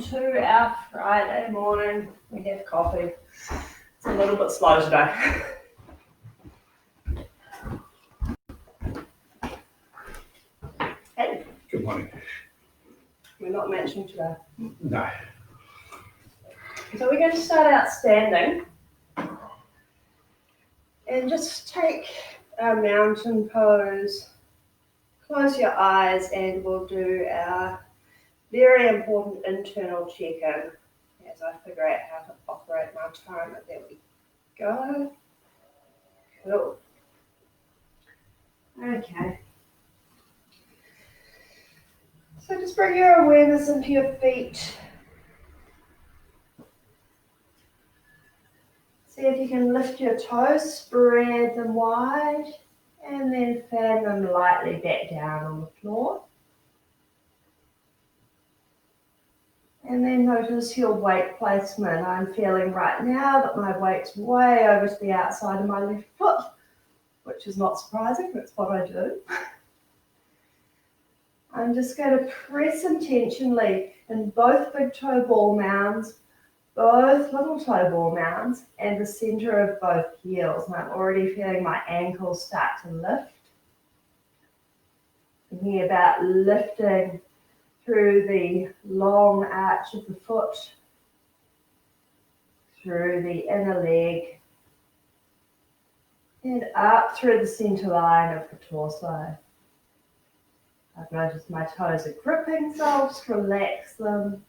welcome to our Friday morning. We have coffee. It's a little bit slow today. Hey. Good morning. We're not matching today. No. So we're going to start out standing and just take our mountain pose. Close your eyes and we'll do our very important internal check-in as I figure out how to operate my timer. There we go. Cool. Okay. So just bring your awareness into your feet. See if you can lift your toes, spread them wide, and then fan them lightly back down on the floor. And then notice your weight placement. I'm feeling right now that my weight's way over to the outside of my left foot, which is not surprising, that's what I do. I'm just going to press intentionally in both big toe ball mounds, both little toe ball mounds, and the center of both heels. And I'm already feeling my ankles start to lift. Thinking about lifting through the long arch of the foot, through the inner leg, and up through the center line of the torso. I've noticed my toes are gripping, so I'll just relax them.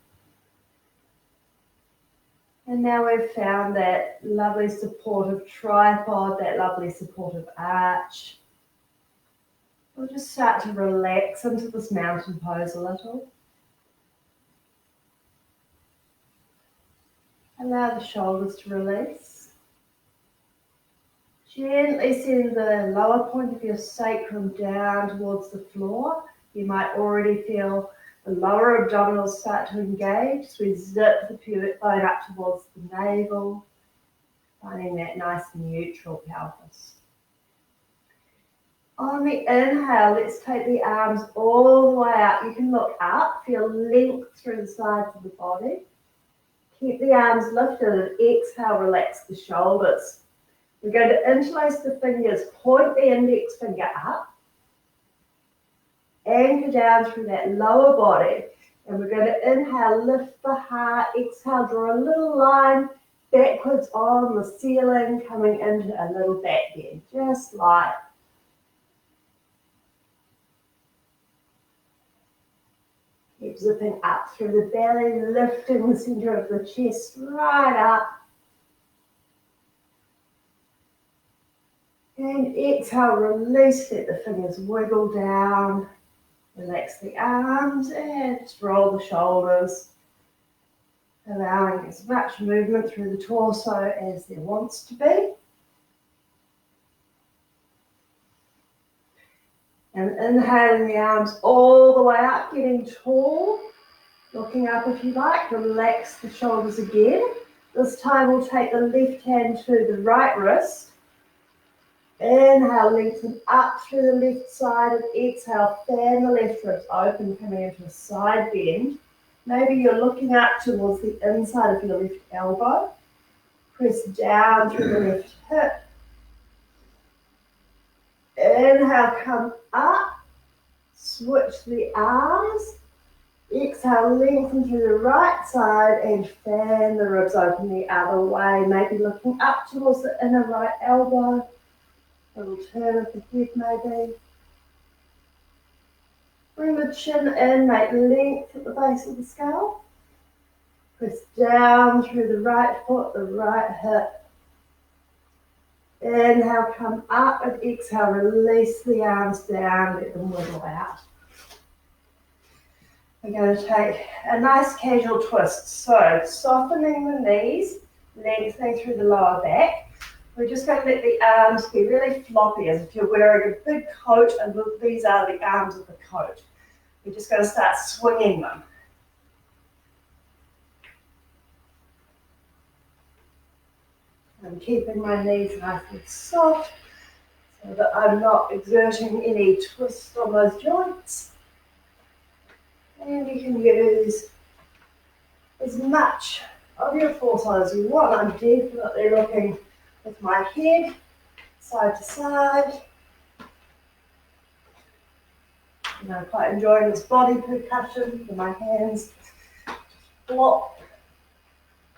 And now we've found that lovely supportive tripod, that lovely supportive arch. We'll just start to relax into this mountain pose a little. Allow the shoulders to release. Gently send the lower point of your sacrum down towards the floor. You might already feel the lower abdominals start to engage. So we zip the pubic bone up towards the navel, finding that nice neutral pelvis. On the inhale, let's take the arms all the way up. You can look up, feel length through the sides of the body. Keep the arms lifted and exhale, relax the shoulders. We're going to interlace the fingers, point the index finger up, anchor down through that lower body, and we're going to inhale, lift the heart, exhale, draw a little line backwards on the ceiling, coming into a little back bend, just light. Keep zipping up through the belly, lifting the center of the chest right up. And exhale, release, let the fingers wiggle down. Relax the arms and just roll the shoulders, allowing as much movement through the torso as there wants to be. And inhaling the arms all the way up, getting tall, looking up if you like, relax the shoulders again. This time we'll take the left hand to the right wrist. Inhale, lengthen up through the left side, and exhale, fan the left ribs open, coming into a side bend. Maybe you're looking up towards the inside of your left elbow. Press down through the left hip. Inhale, come up, switch the arms. Exhale, lengthen through the right side and fan the ribs open the other way. Maybe looking up towards the inner right elbow. A little turn of the head maybe. Bring the chin in, make length at the base of the skull. Press down through the right foot, the right hip. Inhale, come up, and exhale, release the arms down, let them wiggle out. We're going to take a nice casual twist. So softening the knees, lengthening through the lower back. We're just going to let the arms be really floppy as if you're wearing a big coat and these are the arms of the coat. We're just going to start swinging them. I'm keeping my knees nice and soft so that I'm not exerting any twist on those joints. And you can use much of your torso as you want. I'm definitely looking with my head side to side. And I'm quite enjoying this body percussion with my hands flop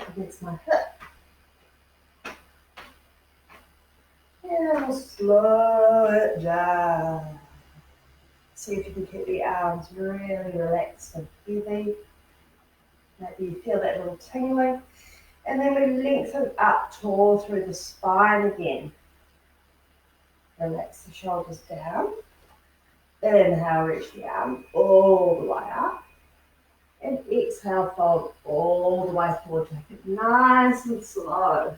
against my hip. And I'll slow it down. See if you can keep the arms really relaxed and heavy. Maybe you feel that little tingling. And then we lengthen up tall through the spine again. Relax the shoulders down. Inhale, reach the arm all the way up. And exhale, fold all the way forward. Take it nice and slow.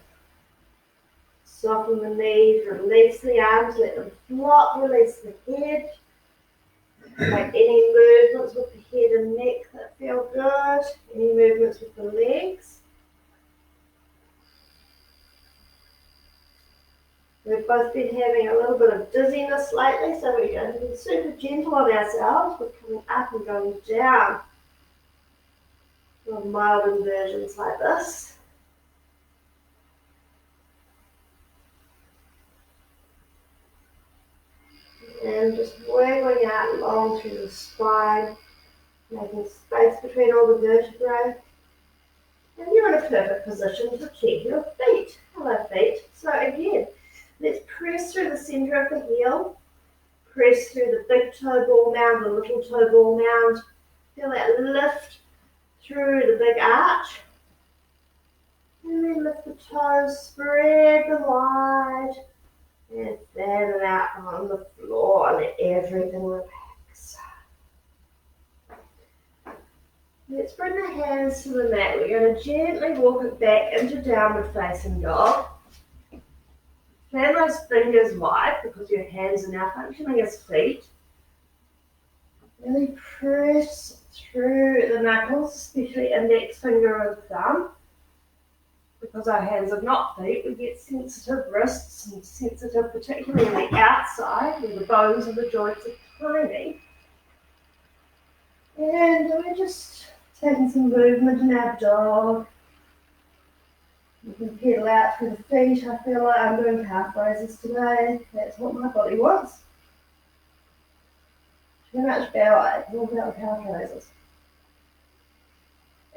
Soften the knees, release the arms, let them flop, release the head. Make any movements with the head and neck that feel good. Any movements with the legs. We've both been having a little bit of dizziness lately, so we're going to be super gentle on ourselves. We're coming up and going down. Little mild inversions like this. And just wiggling out long through the spine, making space between all the vertebrae. And you're in a perfect position to check your feet. Hello feet. So again, let's press through the center of the heel. Press through the big toe ball mound, the little toe ball mound. Feel that lift through the big arch. And then lift the toes, spread them wide. And fan it out on the floor. Let everything relax. Let's bring the hands to the mat. We're going to gently walk it back into downward facing dog. Fan those fingers wide because your hands are now functioning as feet. Really press through the knuckles, especially index finger and thumb. Because our hands are not feet, we get sensitive wrists and sensitive, particularly on the outside where the bones and the joints are tiny. And we're just taking some movement in our dog. You can pedal out through the feet. I feel like I'm doing calf raises today. That's what my body wants. Too much ballet, all about calf raises.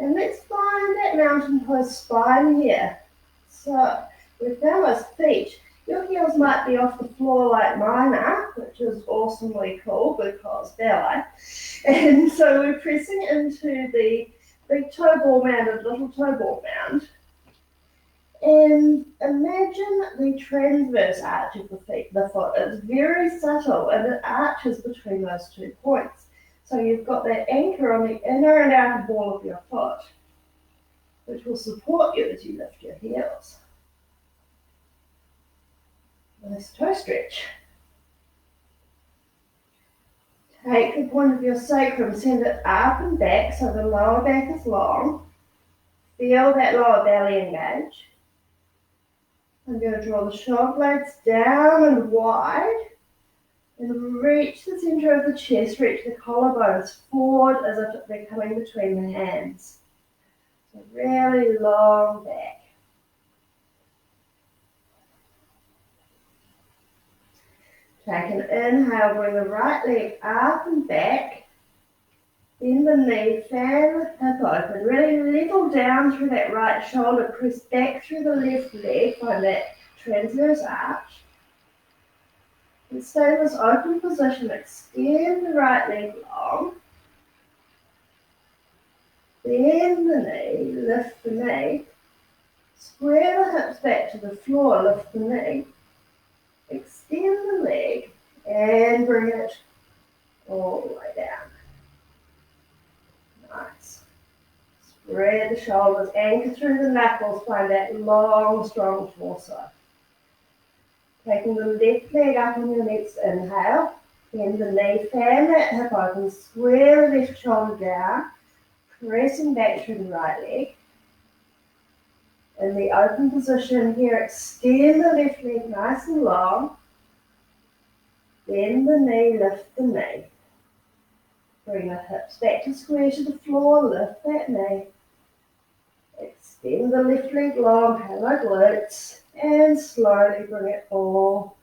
And let's find that mountain pose spine here. So we've found those feet. Your heels might be off the floor like mine are, which is awesomely cool because ballet. And so we're pressing into the big toe ball mound and little toe ball mound. And imagine the transverse arch of the foot. It's very subtle and it arches between those 2 points. So you've got that anchor on the inner and outer ball of your foot, which will support you as you lift your heels. Nice toe stretch. Take the point of your sacrum, send it up and back so the lower back is long. Feel that lower belly engage. I'm going to draw the shoulder blades down and wide. And reach the center of the chest, reach the collarbones forward as if they're coming between the hands. So really long back. Take an inhale, bring the right leg up and back. Bend the knee, fan the hip open. Really level down through that right shoulder. Press back through the left leg, find that transverse arch. And stay in this open position. Extend the right leg long. Bend the knee, lift the knee. Square the hips back to the floor, lift the knee. Extend the leg and bring it all the way down. Nice. Spread the shoulders, anchor through the knuckles, find that long, strong torso. Taking the left leg up on your next inhale. Bend the knee, fan that hip open, square the left shoulder down, pressing back through the right leg. In the open position here, extend the left leg nice and long. Bend the knee, lift the knee. Bring the hips back to square to the floor, lift that knee. Keeping the left leg long, hammer glutes, and slowly bring it all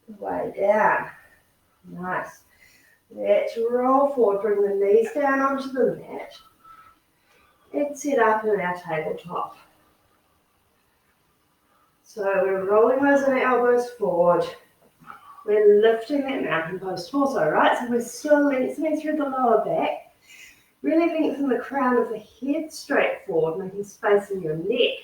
the way down. Nice. Let's roll forward, bring the knees down onto the mat, and sit up in our tabletop. So we're rolling those elbows forward. We're lifting that mountain pose torso, right? So we're still lengthening through the lower back. Really lengthen the crown of the head straight forward, making space in your neck.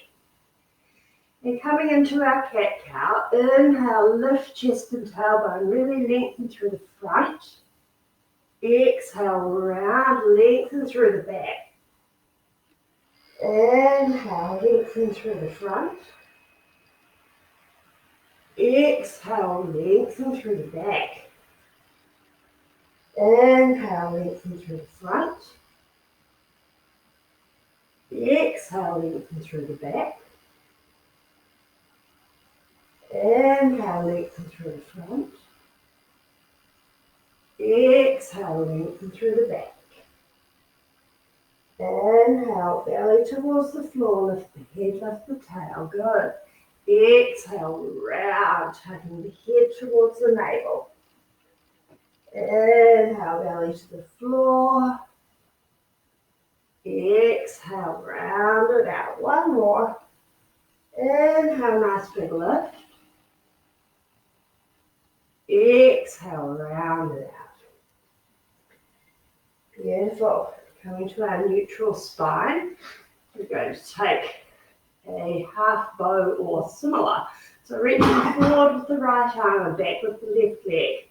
And coming into our cat-cow, inhale, lift chest and tailbone, really lengthen through the front. Exhale, round, lengthen through the back. Inhale, lengthen through the front. Exhale, lengthen through the back. Inhale, lengthen through the front. Exhale, lengthen through the back. Inhale, lengthen through the front. Exhale, lengthen through the back. Inhale, belly towards the floor, lift the head, lift the tail, good. Exhale, round, tucking the head towards the navel. Inhale, belly to the floor. Exhale, round it out. One more. Inhale, nice big lift. Exhale, round it out. Beautiful. Coming to our neutral spine, we're going to take a half bow or similar. So reaching forward with the right arm and back with the left leg.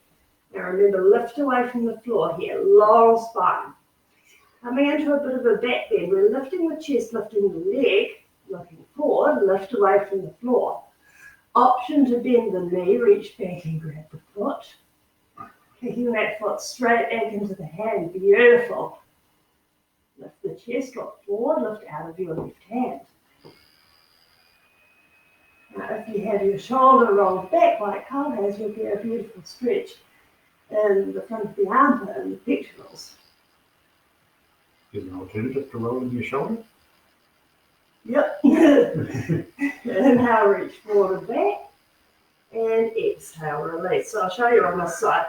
Now remember, lift away from the floor here, long spine. Coming into a bit of a back bend, we're lifting the chest, lifting the leg, looking forward, lift away from the floor. Option to bend the knee, reach back and grab the foot. Kicking that foot straight back into the hand, beautiful. Lift the chest, look forward, lift out of your left hand. Now if you have your shoulder rolled back like Carl has, you'll get a beautiful stretch in the front of the armpit and the pectorals. Is there an alternative to rolling your shoulder? Yep. Inhale, reach forward and back. And exhale, release. So I'll show you on this side.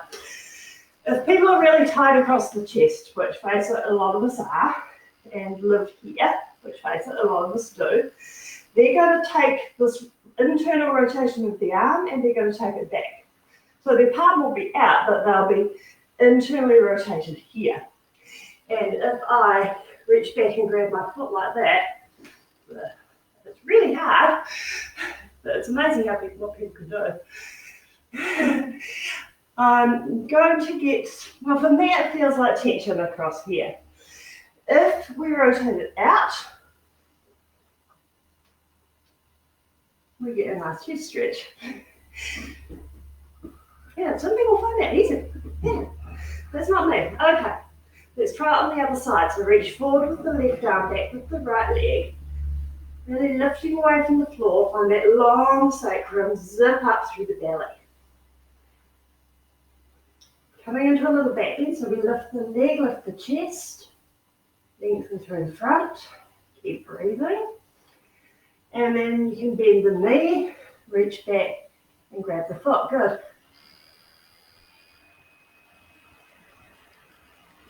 If people are really tight across the chest, which face it a lot of us are, and live here, which face it a lot of us do, they're going to take this internal rotation of the arm and they're going to take it back. So their palm will be out, but they'll be internally rotated here. And if I reach back and grab my foot like that, it's really hard, but it's amazing what people can do. I'm going to get, well, for me it feels like tension across here. If we rotate it out, we get a nice chest stretch. Yeah, some people find that easy. Yeah, that's not me. Okay, let's try it on the other side. So reach forward with the left arm, back with the right leg. Really lifting away from the floor, find that long sacrum, zip up through the belly. Coming into a little back bend, so we lift the leg, lift the chest, lengthen through the front, keep breathing. And then you can bend the knee, reach back and grab the foot, good.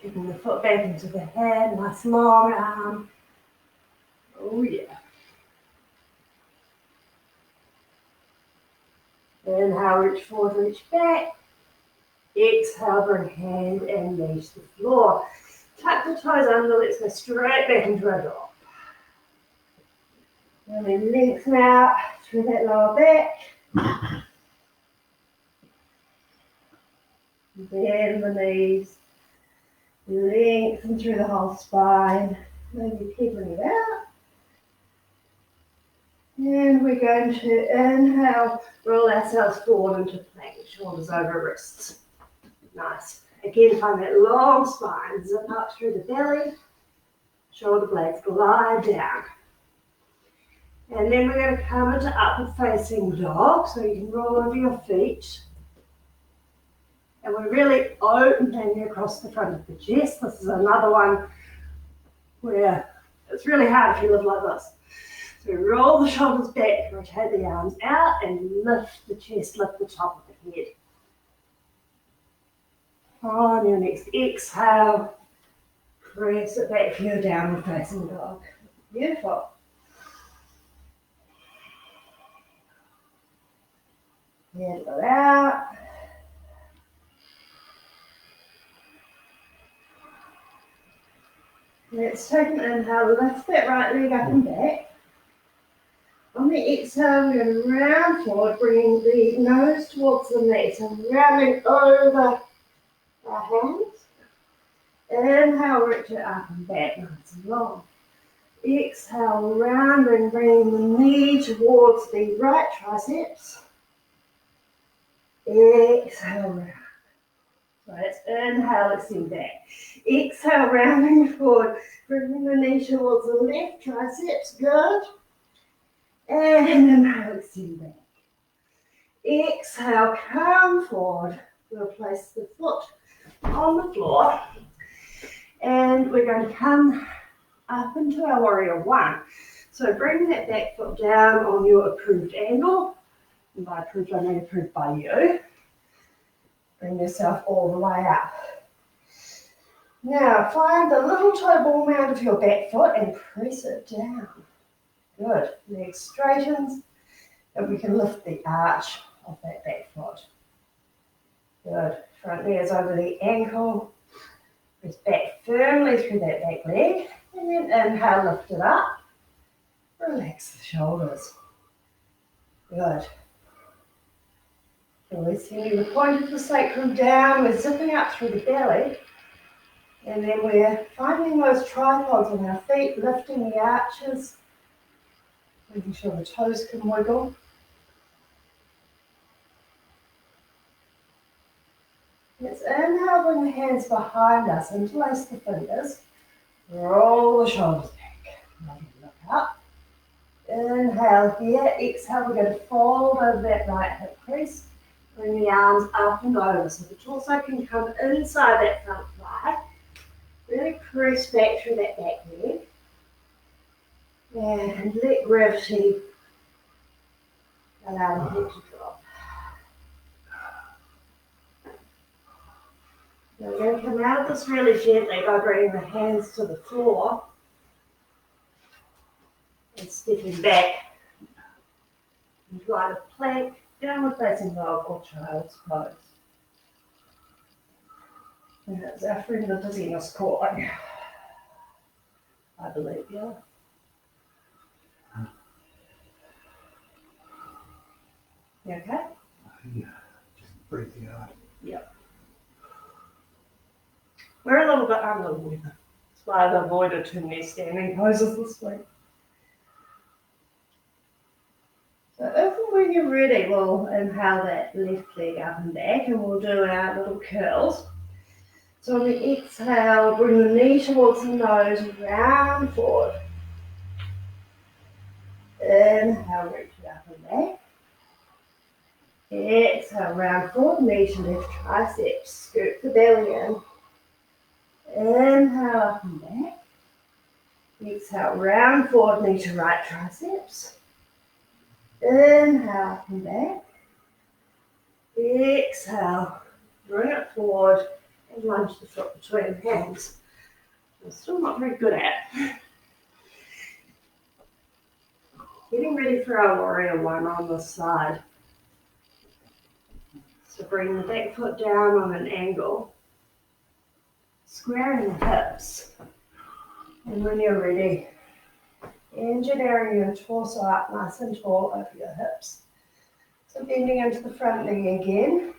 Kicking the foot back into the hand, nice long arm. Oh yeah. Inhale, reach forward, reach back. Exhale, bring hand and knee to the floor. Tuck the toes under, let's go straight back into our dog. And then lengthen out through that lower back. Bend the knees. Lengthen through the whole spine. Maybe peeling it out. And we're going to inhale, roll ourselves forward into plank, shoulders over wrists. Nice. Again, find that long spine, zip up through the belly, shoulder blades glide down. And then we're going to come into upward facing dog, so you can roll over your feet. And we're really opening across the front of the chest. This is another one where It's really hard if you live like this. So roll the shoulders back, rotate the arms out, and lift the chest, lift the top of the head. On your next exhale, press it back for your downward facing dog. Beautiful. Hand it out. Let's take an inhale, lift that right leg up and back. On the exhale, we're going to round forward, bringing the nose towards the knee. So rounding over our hands. Inhale, reach it up and back, nice and long. Exhale, rounding, bringing the knee towards the right triceps. Exhale, round. So let's inhale, extend back. Exhale, rounding forward, bringing the knee towards the left triceps. Good. And inhale, extend back. Exhale, come forward. We'll place the foot on the floor. And we're going to come up into our warrior one. So bring that back foot down on your approved angle. And by approved, I mean approved by you. Bring yourself all the way up. Now find the little toe ball mound of your back foot and press it down. Good. Leg straightens, and we can lift the arch of that back foot. Good. Front knee is over the ankle. Press back firmly through that back leg, and then inhale, lift it up. Relax the shoulders. Good. So we're sending the point of the sacrum down, we're zipping up through the belly, and then we're finding those tripods on our feet, lifting the arches, making sure the toes can wiggle. Let's inhale, bring the hands behind us, interlace the fingers, roll the shoulders back, look up. Inhale here, exhale, we're going to fold over that right hip crease. Bring the arms up and over so the torso can come inside that front thigh. Really press back through that back leg. And let gravity allow the head to drop. Now we're going to come out of this really gently by bringing the hands to the floor and stepping back into either plank, downward facing dog, or child's pose. And that's our friend the dizziness calling. I believe, yeah. You okay? Yeah, just breathing out. Yep. We're a little bit under the weather. That's why I've avoided too many standing poses this week. So if and when you're ready, we'll inhale that left leg up and back, and we'll do our little curls. So on the exhale, bring the knee towards the nose, round forward. Inhale, reach it up and back. Exhale, round forward, knee to left triceps. Scoop the belly in. Inhale, up and back. Exhale, round forward, knee to right triceps. Inhale, up and back. Exhale, bring it forward and lunge the foot between the hands. I'm still not very good at. Getting ready for our warrior one on this side. So bring the back foot down on an angle, squaring the hips. And when you're ready, engineering your torso up nice and tall over your hips. So bending into the front knee again.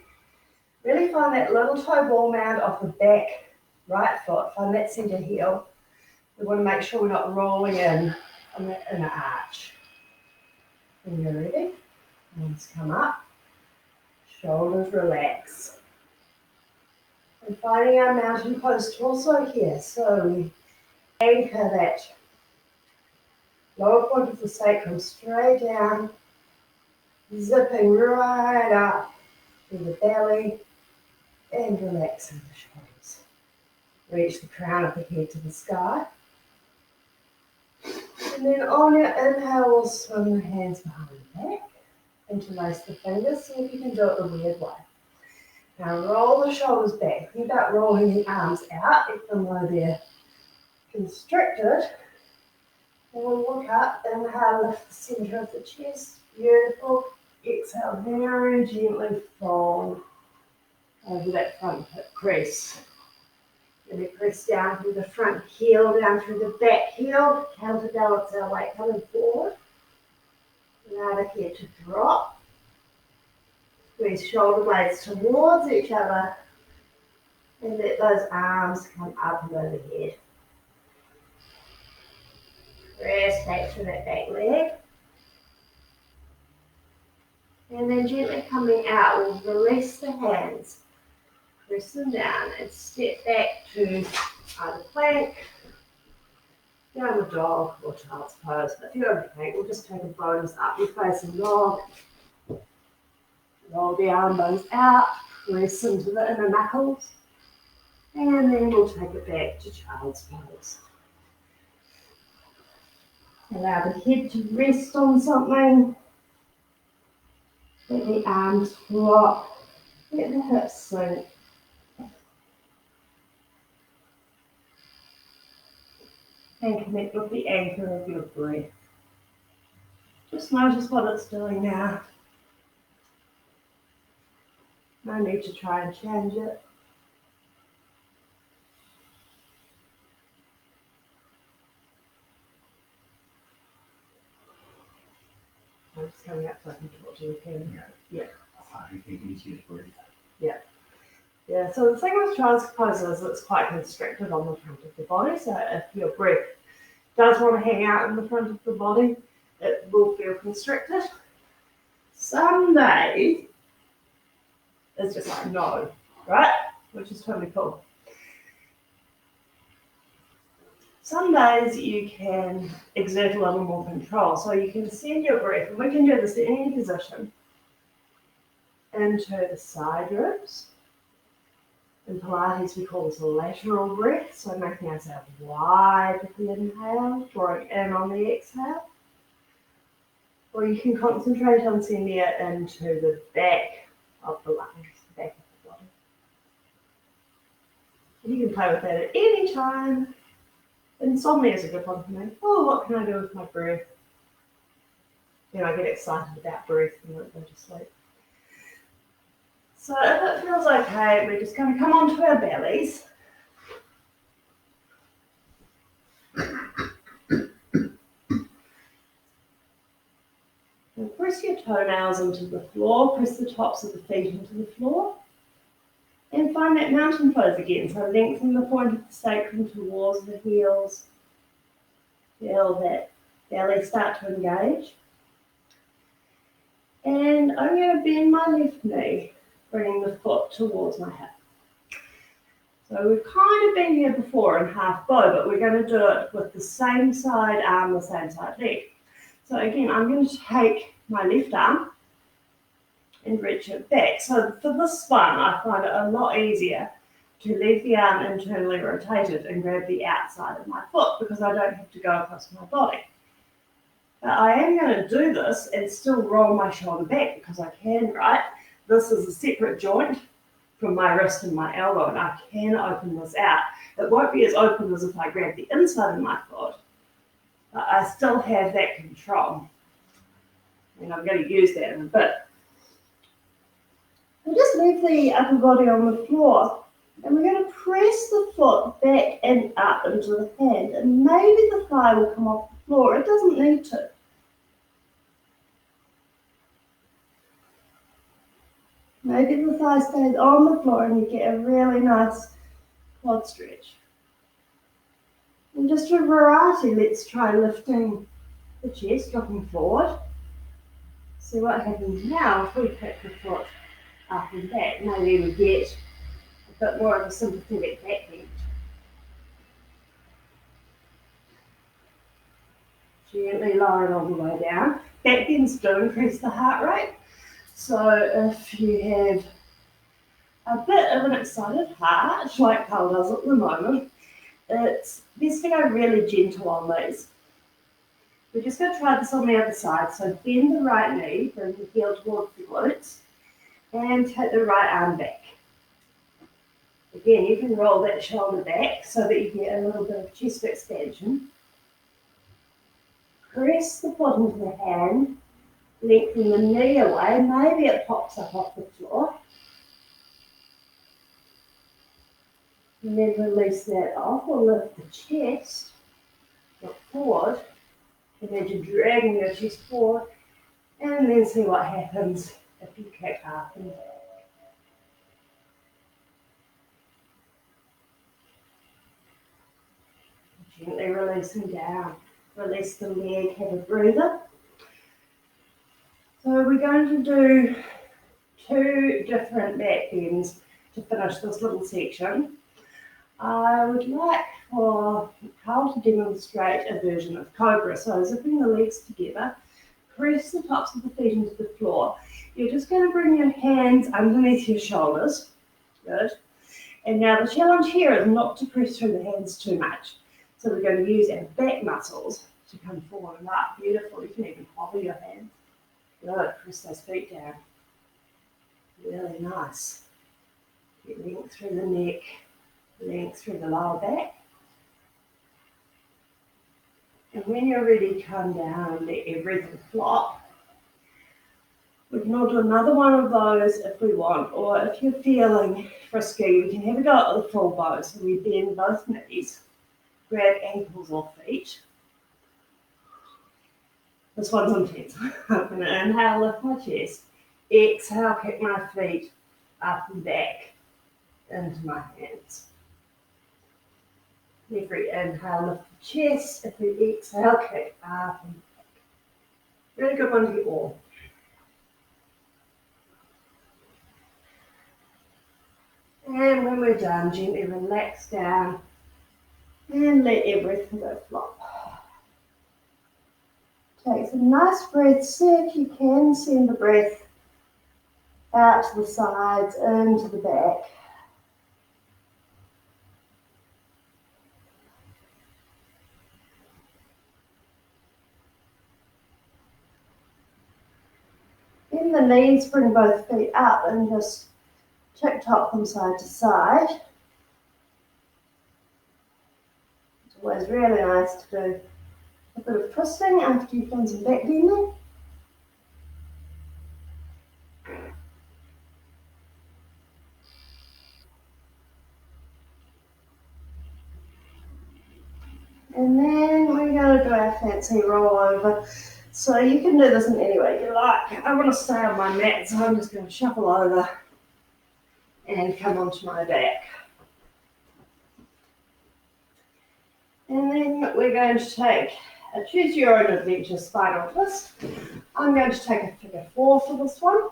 Really find that little toe ball mound off the back right foot. Find that center heel. We want to make sure we're not rolling in on that inner arch. When you're ready, hands come up, shoulders relax. And finding our mountain pose torso here. So we anchor that lower point of the sacrum straight down, zipping right up through the belly and relaxing the shoulders. Reach the crown of the head to the sky. And then on your inhale, we'll swing the hands behind the back, interlace the fingers, see if you can do it the weird way. Now roll the shoulders back. Think about rolling the arms out, even though they're constricted. And we'll look up, inhale, lift the center of the chest. Beautiful. Exhale, very gently fold over that front hip crease. Really press down through the front heel, down through the back heel. Counterbalance our weight coming forward. Allow the head to drop. Squeeze shoulder blades towards each other. And let those arms come up and overhead. Press back to that back leg. And then gently coming out, we'll release the hands. Press them down and step back to either plank, downward dog, or child's pose. But if you don't plank, we'll just take a bonus upward facing dog. Roll the arm bones out, press into the inner knuckles. And then we'll take it back to child's pose. Allow the head to rest on something. Let the arms flop. Let the hips sink. And connect with the anchor of your breath. Just notice what it's doing now. No need to try and change it. I'm just coming up so I can talk to you again. Yeah. I think easy to breathe. Yeah. Yeah, so the thing with child's pose is it's quite constricted on the front of the body. So if your breath does want to hang out in the front of the body, it will feel constricted. Some days it's just like no, right? Which is totally cool. Some days you can exert a little more control. So you can send your breath, and we can do this in any position, into the side ribs. In Pilates, we call this a lateral breath, so making ourselves wide with the inhale, drawing in on the exhale. Or you can concentrate on sending it into the back of the lungs, the back of the body. And you can play with that at any time. Insomnia is a good one for me. Oh, what can I do with my breath? Then I get excited about breath and won't go to sleep. So if it feels okay, we're just going to come onto our bellies. And press your toenails into the floor, press the tops of the feet into the floor. And find that mountain pose again. So lengthen the point of the sacrum towards the heels. Feel that belly start to engage. And I'm going to bend my left knee, bringing the foot towards my hip. So we've kind of been here before in half bow, but we're going to do it with the same side arm, the same side leg. So again, I'm going to take my left arm and reach it back. So for this one, I find it a lot easier to leave the arm internally rotated and grab the outside of my foot because I don't have to go across my body. But I am going to do this and still roll my shoulder back because I can, right? This is a separate joint from my wrist and my elbow, and I can open this out. It won't be as open as if I grab the inside of my foot, but I still have that control. And I'm going to use that in a bit. And just leave the upper body on the floor, and we're going to press the foot back and up into the hand, and maybe the thigh will come off the floor. It doesn't need to. Maybe the thigh stays on the floor and you get a really nice quad stretch. And just for variety, let's try lifting the chest, dropping forward. See what happens now if we pick the foot up and back. Maybe we get a bit more of a sympathetic back bend. Gently lower it all the way down. Back bends do increase the heart rate. So if you have a bit of an excited heart, like Carl does at the moment, it's best to go really gentle on these. We're just going to try this on the other side. So bend the right knee, bring the heel towards the glutes, and take the right arm back. Again, you can roll that shoulder back so that you get a little bit of chest expansion. Press the bottom of the hand, lengthen the knee away, maybe it pops up off the floor. And then release that off, or lift the chest, look forward. Imagine dragging your chest forward, and then see what happens if you kick up and back. Gently releasing down. Release the leg, have a breather. So we're going to do 2 different back bends to finish this little section. I would like for Carl to demonstrate a version of Cobra. So zipping the legs together, press the tops of the feet into the floor. You're just going to bring your hands underneath your shoulders. Good. And now the challenge here is not to press through the hands too much. So we're going to use our back muscles to come forward and up. Beautiful. You can even hobble your hands. Good. Press those feet down. Really nice. Get length through the neck, length through the lower back. And when you're ready, come down and let everything flop. We can all do another one of those if we want, or if you're feeling frisky, we can have a go at the full bow. So we bend both knees, grab ankles or feet. This one's intense. I'm going to inhale, lift my chest. Exhale, kick my feet up and back into my hands. Every inhale, lift the chest. Every exhale, kick up and back. Really good one to get warm. And when we're done, gently relax down and let everything go flop. Take some nice breaths. See if you can send the breath out to the sides, into the back. Bend the knees, bring both feet up and just tick-tock them side to side. It's always really nice to do a bit of twisting after you've done some back bending. And then we're going to do our fancy roll over. So you can do this in any way you like. I want to stay on my mat, so I'm just going to shuffle over and come onto my back. And then we're going to take a choose your own adventure spinal twist. I'm going to take a figure 4 for this one.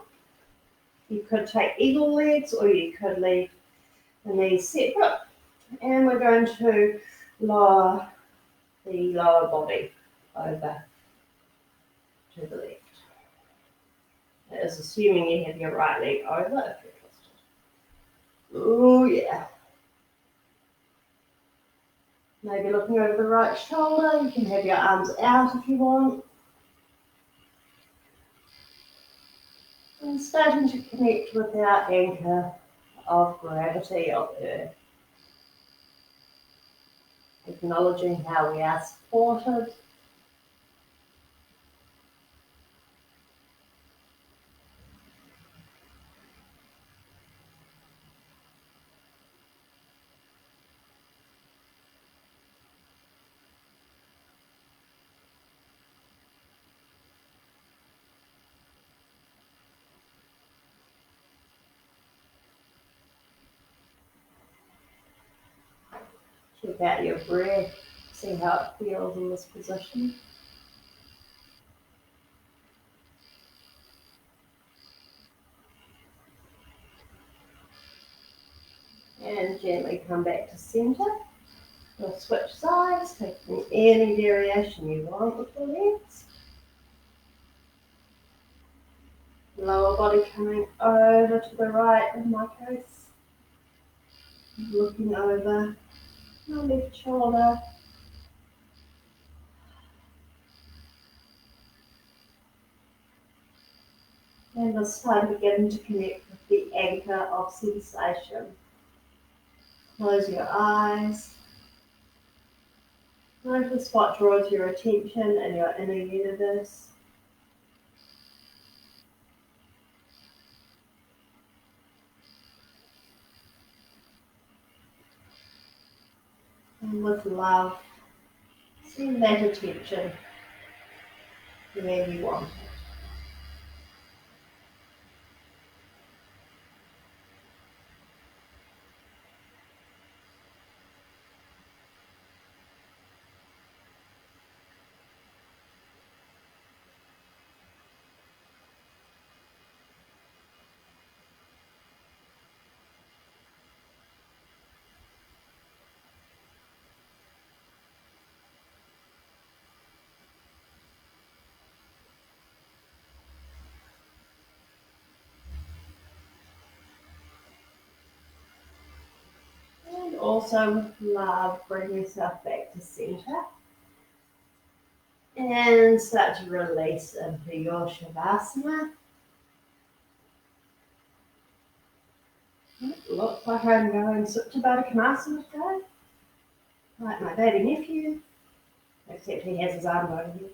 You could take eagle legs, or you could leave the knees separate. And we're going to lower the lower body over to the left. That is assuming you have your right leg over if you're twisted. Oh yeah. Maybe looking over the right shoulder. You can have your arms out if you want. And starting to connect with our anchor of gravity of Earth. Acknowledging how we are supported. Check out your breath. See how it feels in this position. And gently come back to center. We'll switch sides, taking any variation you want with the legs. Lower body coming over to the right in my case. Looking over my left shoulder. And this time begin to connect with the anchor of sensation. Close your eyes. Notice what draws your attention in your inner universe. And with love, send that attention where you want it. And also with love, bring yourself back to center. And start to release into your Shavasana. It looks like I'm going Supta Baddha Konasana today. Like my baby nephew, except he has his arm over here.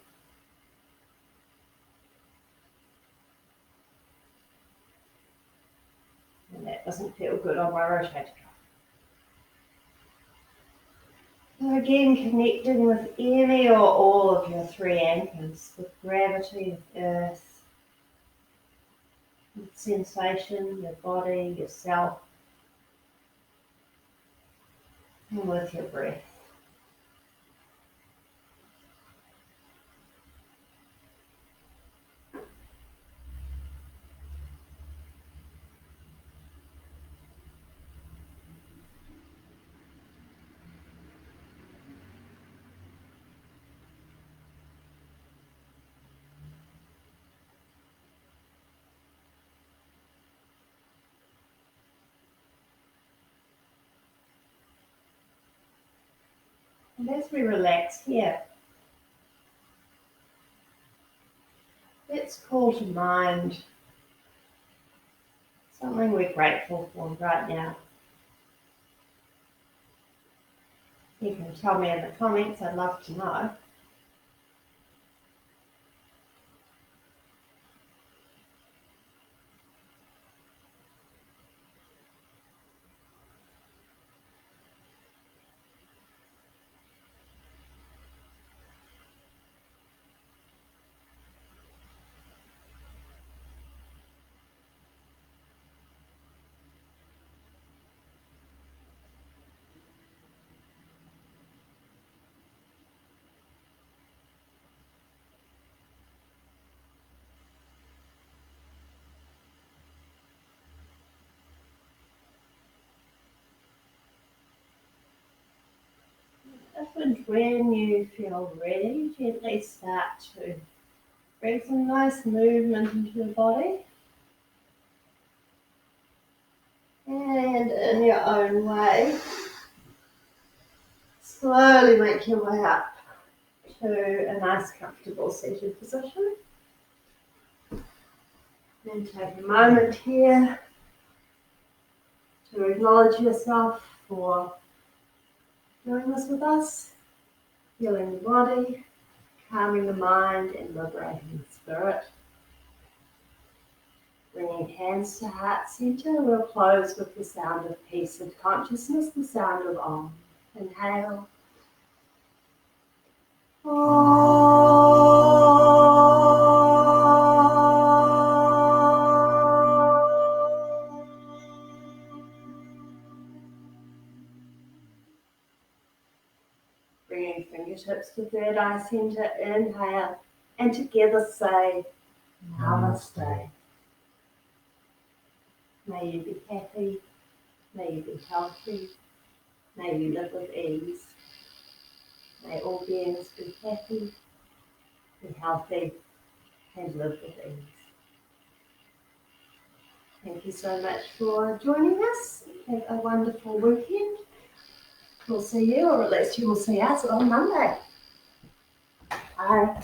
And that doesn't feel good on my rotator cuff. So again, connecting with any or all of your three anchors, with gravity, with earth, with sensation, your body, yourself, and with your breath. And as we relax here, let's call to mind something we're grateful for right now. You can tell me in the comments, I'd love to know. If and when you feel ready, gently start to bring some nice movement into the body. And in your own way, slowly make your way up to a nice comfortable seated position. And take a moment here to acknowledge yourself for doing this with us, healing the body, calming the mind, and liberating the spirit. Bringing hands to heart center, we'll close with the sound of peace and consciousness, the sound of Om. Inhale. Bringing fingertips to third eye center, inhale, and together say Namaste. May you be happy, may you be healthy, may you live with ease. May all beings be happy, be healthy, and live with ease. Thank you so much for joining us. Have a wonderful weekend. We'll see you, or at least you will see us on Monday. Bye.